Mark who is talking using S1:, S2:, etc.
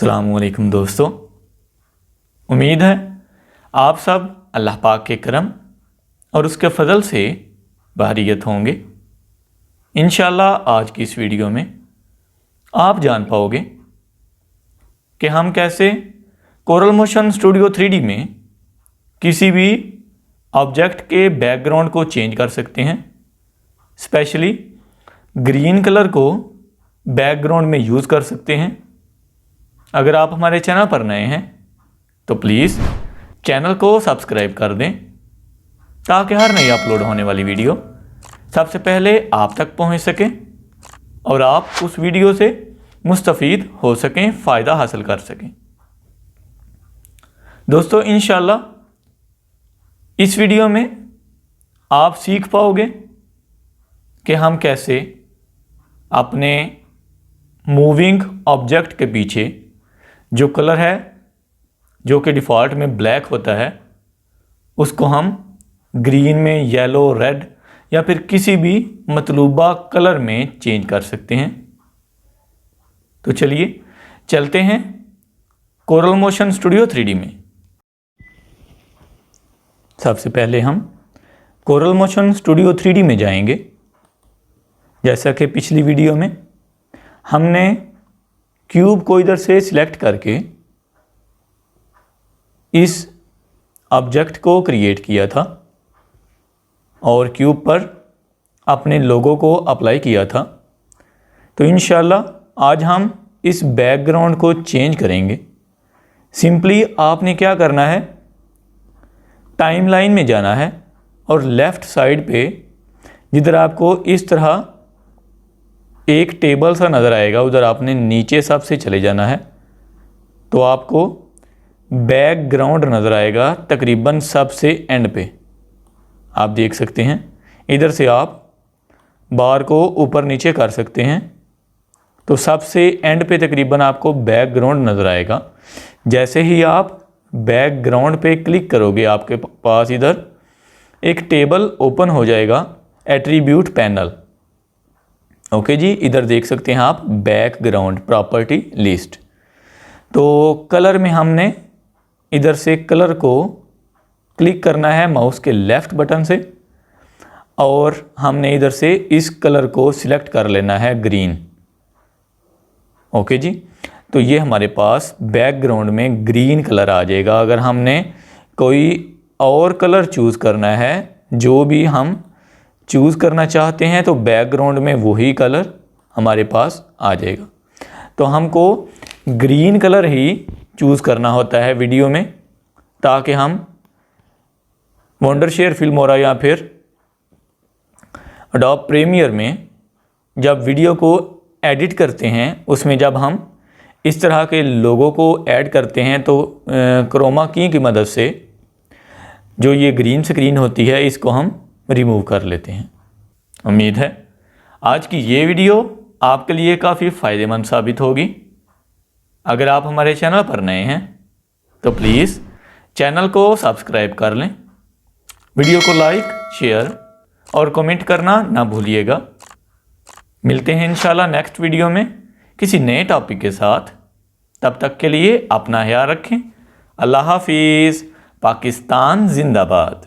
S1: अस्सलामुअलैकुम दोस्तों, उम्मीद है आप सब अल्लाह पाक के करम और उसके फ़ज़ल से बहरियत होंगे। इंशाअल्लाह आज की इस वीडियो में आप जान पाओगे कि हम कैसे कोरल मोशन स्टूडियो 3D में किसी भी ऑब्जेक्ट के बैकग्राउंड को चेंज कर सकते हैं। स्पेशली ग्रीन कलर को बैकग्राउंड में यूज़ कर सकते हैं। अगर आप हमारे चैनल पर नए हैं तो प्लीज़ चैनल को सब्सक्राइब कर दें ताकि हर नई अपलोड होने वाली वीडियो सबसे पहले आप तक पहुंच सके और आप उस वीडियो से मुस्तफ़ीद हो सकें, फ़ायदा हासिल कर सकें। दोस्तों इंशाअल्लाह इस वीडियो में आप सीख पाओगे कि हम कैसे अपने मूविंग ऑब्जेक्ट के पीछे जो कलर है, जो कि डिफ़ॉल्ट में ब्लैक होता है, उसको हम ग्रीन में, येलो, रेड या फिर किसी भी मतलूबा कलर में चेंज कर सकते हैं। तो चलिए चलते हैं कोरल मोशन स्टूडियो 3D में। सबसे पहले हम कोरल मोशन स्टूडियो 3D में जाएंगे। जैसा कि पिछली वीडियो में हमने क्यूब को इधर से सिलेक्ट करके इस ऑब्जेक्ट को क्रिएट किया था और क्यूब पर अपने लोगो को अप्लाई किया था। तो इंशाल्लाह आज हम इस बैकग्राउंड को चेंज करेंगे। सिंपली आपने क्या करना है, टाइमलाइन में जाना है और लेफ़्ट साइड पे जिधर आपको इस तरह एक टेबल सा नज़र आएगा, उधर आपने नीचे सबसे चले जाना है तो आपको बैकग्राउंड नज़र आएगा तकरीबन सबसे एंड पे। आप देख सकते हैं इधर से आप बार को ऊपर नीचे कर सकते हैं तो सबसे एंड पे तकरीबन आपको बैकग्राउंड नज़र आएगा। जैसे ही आप बैकग्राउंड पे क्लिक करोगे आपके पास इधर एक टेबल ओपन हो जाएगा, एट्रीब्यूट पैनल। ओके जी, इधर देख सकते हैं आप बैकग्राउंड प्रॉपर्टी लिस्ट। तो कलर में हमने इधर से कलर को क्लिक करना है माउस के लेफ़्ट बटन से और हमने इधर से इस कलर को सिलेक्ट कर लेना है ग्रीन। ओके जी, तो ये हमारे पास बैकग्राउंड में ग्रीन कलर आ जाएगा। अगर हमने कोई और कलर चूज़ करना है, जो भी हम चूज़ करना चाहते हैं, तो बैकग्राउंड में वही कलर हमारे पास आ जाएगा। तो हमको ग्रीन कलर ही चूज़ करना होता है वीडियो में, ताकि हम वंडरशेयर फिल्मोरा या फिर एडोब प्रीमियर में जब वीडियो को एडिट करते हैं, उसमें जब हम इस तरह के लोगों को ऐड करते हैं तो क्रोमा की मदद से जो ये ग्रीन स्क्रीन होती है इसको हम रिमूव कर लेते हैं। उम्मीद है आज की ये वीडियो आपके लिए काफ़ी फ़ायदेमंद साबित होगी। अगर आप हमारे चैनल पर नए हैं तो प्लीज़ चैनल को सब्सक्राइब कर लें, वीडियो को लाइक, शेयर और कमेंट करना ना भूलिएगा। मिलते हैं इंशाल्लाह नेक्स्ट वीडियो में किसी नए टॉपिक के साथ। तब तक के लिए अपना ख्याल रखें। अल्लाह हाफिज़। पाकिस्तान जिंदाबाद।